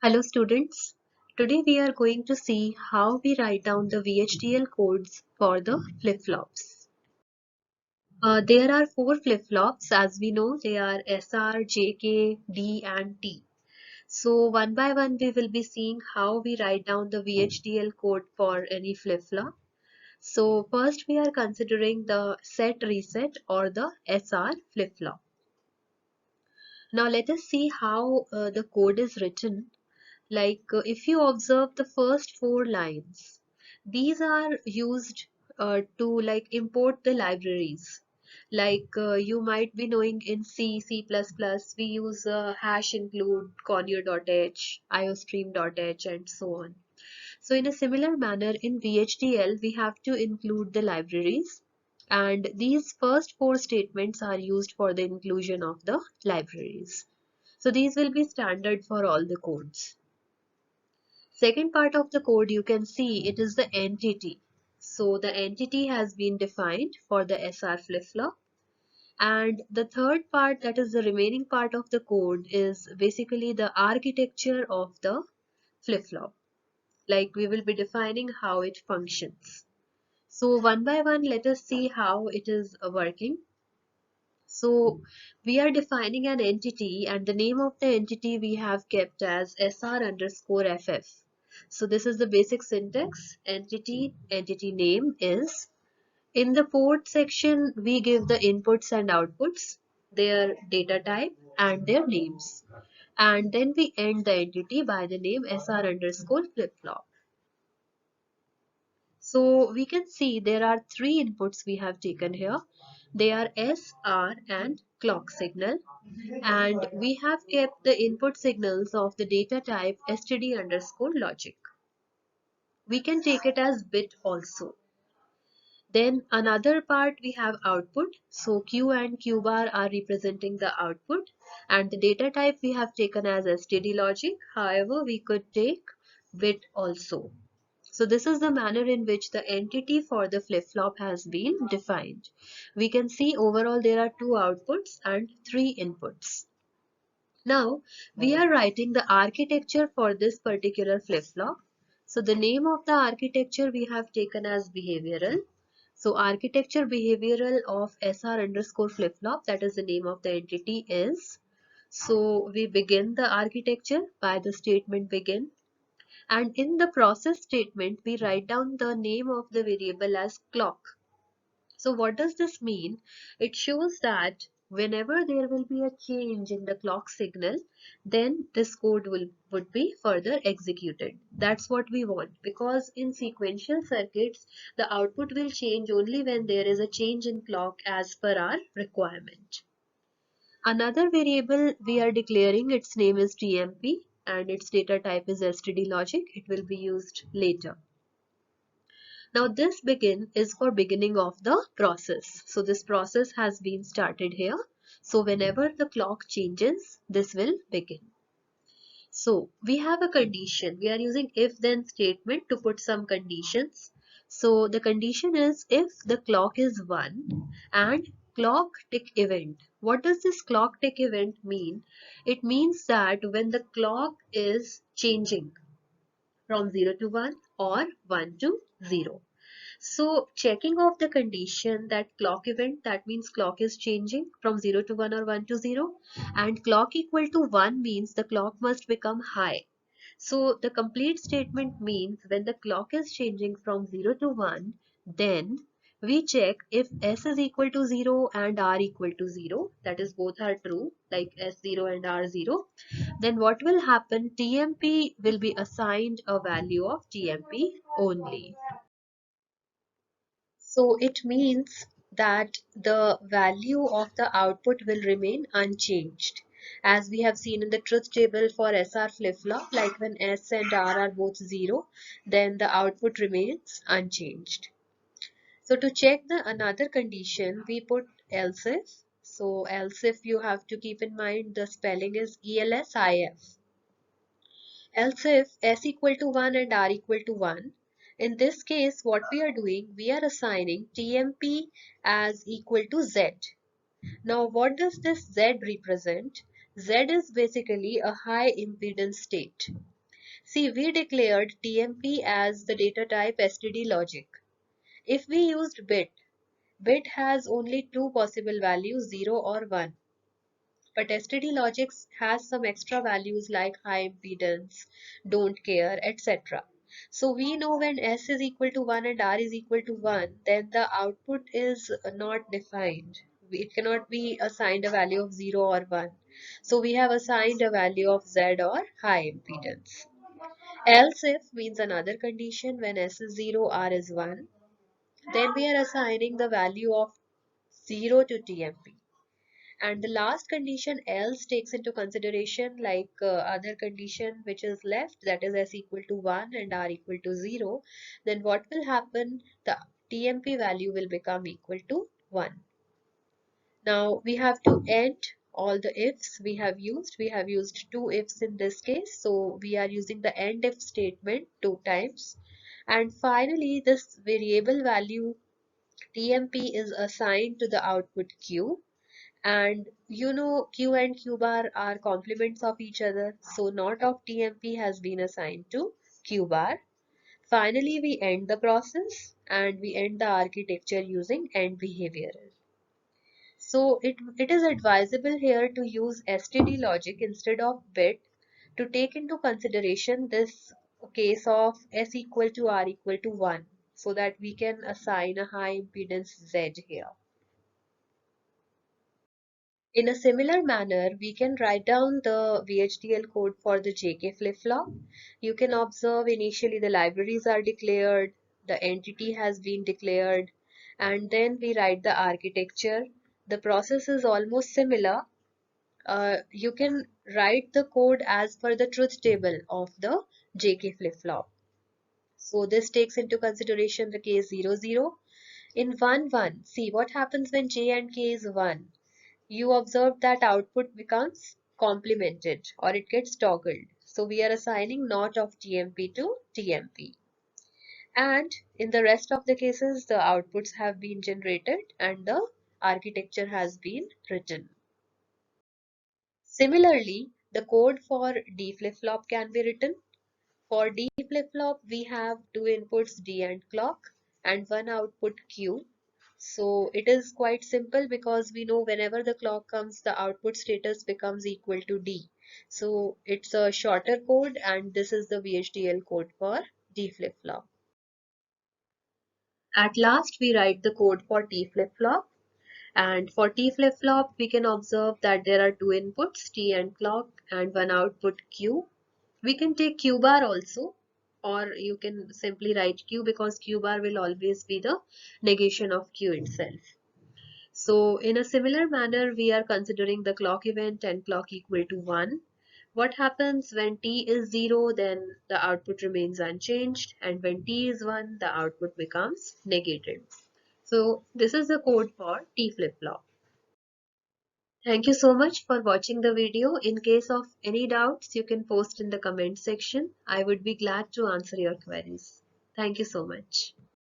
Hello students, today we are going to see how we write down the VHDL codes for the flip-flops. There are four flip-flops. As we know, they are SR, JK, D and T. So one by one we will be seeing how we write down the VHDL code for any flip-flop. So first we are considering the set reset or the SR flip-flop. Now let us see how the code is written. If you observe the first four lines, these are used to import the libraries. You might be knowing in C++, we use hash include, conure.h, iostream.h and so on. So in a similar manner in VHDL, we have to include the libraries, and these first four statements are used for the inclusion of the libraries. So these will be standard for all the codes. Second part of the code, you can see it is the entity. So the entity has been defined for the SR flip-flop. And the third part, that is the remaining part of the code, is basically the architecture of the flip-flop. Like we will be defining how it functions. So one by one, let us see how it is working. So we are defining an entity, and the name of the entity we have kept as SR_FF. So this is the basic syntax. Entity name is. In the port section, we give the inputs and outputs, their data type and their names. And then we end the entity by the name SR_flip-flop. So we can see there are three inputs we have taken here. They are S, R and clock signal, and we have kept the input signals of the data type std_logic. We can take it as bit also. Then another part we have output. So Q and Q bar are representing the output, and the data type we have taken as std_logic. However, we could take bit also. So this is the manner in which the entity for the flip-flop has been defined. We can see overall there are two outputs and three inputs. Now we are writing the architecture for this particular flip-flop. So the name of the architecture we have taken as behavioral. So architecture behavioral of SR_flip-flop, that is the name of the entity, is. So we begin the architecture by the statement begin. And in the process statement, we write down the name of the variable as clock. So what does this mean? It shows that whenever there will be a change in the clock signal, then this code would be further executed. That's what we want, because in sequential circuits, the output will change only when there is a change in clock as per our requirement. Another variable we are declaring, its name is TMP and its data type is std_logic. It will be used later. Now this begin is for beginning of the process. So this process has been started here. So whenever the clock changes, this will begin. So we have a condition. We are using if then statement to put some conditions. So the condition is if the clock is 1 and clock tick event. What does this clock tick event mean? It means that when the clock is changing from 0 to 1 or 1 to 0. So checking of the condition that clock event, that means clock is changing from 0 to 1 or 1 to 0, and clock equal to 1 means the clock must become high. So the complete statement means when the clock is changing from 0 to 1, then we check if S is equal to 0 and R equal to 0, that is both are true, like S0 and R0, then what will happen? TMP will be assigned a value of TMP only. So it means that the value of the output will remain unchanged. As we have seen in the truth table for SR flip-flop, like when S and R are both 0, then the output remains unchanged. So to check the another condition, we put else if. So else if, you have to keep in mind the spelling is ELSIF. Else if S equal to 1 and R equal to 1, in this case what we are doing, we are assigning TMP as equal to Z. Now what does this Z represent? Z is basically a high impedance state. See, we declared TMP as the data type STD logic. If we used bit has only two possible values, 0 or 1. But STD logic has some extra values like high impedance, don't care, etc. So we know when S is equal to 1 and R is equal to 1, then the output is not defined. It cannot be assigned a value of 0 or 1. So we have assigned a value of Z or high impedance. Else if means another condition when S is 0, R is 1. Then we are assigning the value of 0 to TMP. And the last condition else takes into consideration like other condition which is left, that is S equal to 1 and R equal to 0. Then what will happen? The TMP value will become equal to 1. Now we have to end all the ifs we have used. We have used two ifs in this case. So we are using the end if statement two times. And finally this variable value TMP is assigned to the output Q. And you know Q and Q bar are complements of each other. So not of TMP has been assigned to Q bar. Finally, we end the process and we end the architecture using end behavioral. So it is advisable here to use STD logic instead of bit to take into consideration this case of S equal to R equal to 1 so that we can assign a high impedance Z here. In a similar manner, we can write down the VHDL code for the JK flip-flop. You can observe initially the libraries are declared, the entity has been declared, and then we write the architecture. The process is almost similar. You can write the code as per the truth table of the JK flip-flop. So this takes into consideration the case 0, 0. In 1, 1, see what happens when J and K is 1. You observe that output becomes complemented or it gets toggled. So we are assigning not of TMP to TMP. And in the rest of the cases, the outputs have been generated and the architecture has been written. Similarly, the code for D flip-flop can be written. For D flip-flop, we have two inputs D and clock and one output Q. So it is quite simple because we know whenever the clock comes, the output status becomes equal to D. So it's a shorter code and this is the VHDL code for D flip-flop. At last, we write the code for T flip-flop. And for T flip-flop, we can observe that there are two inputs, T and clock, and one output Q. We can take Q bar also, or you can simply write Q because Q bar will always be the negation of Q itself. So in a similar manner, we are considering the clock event and clock equal to 1. What happens when T is 0, then the output remains unchanged, and when T is 1, the output becomes negated. So this is the code for T flip-flop. Thank you so much for watching the video. In case of any doubts, you can post in the comment section. I would be glad to answer your queries. Thank you so much.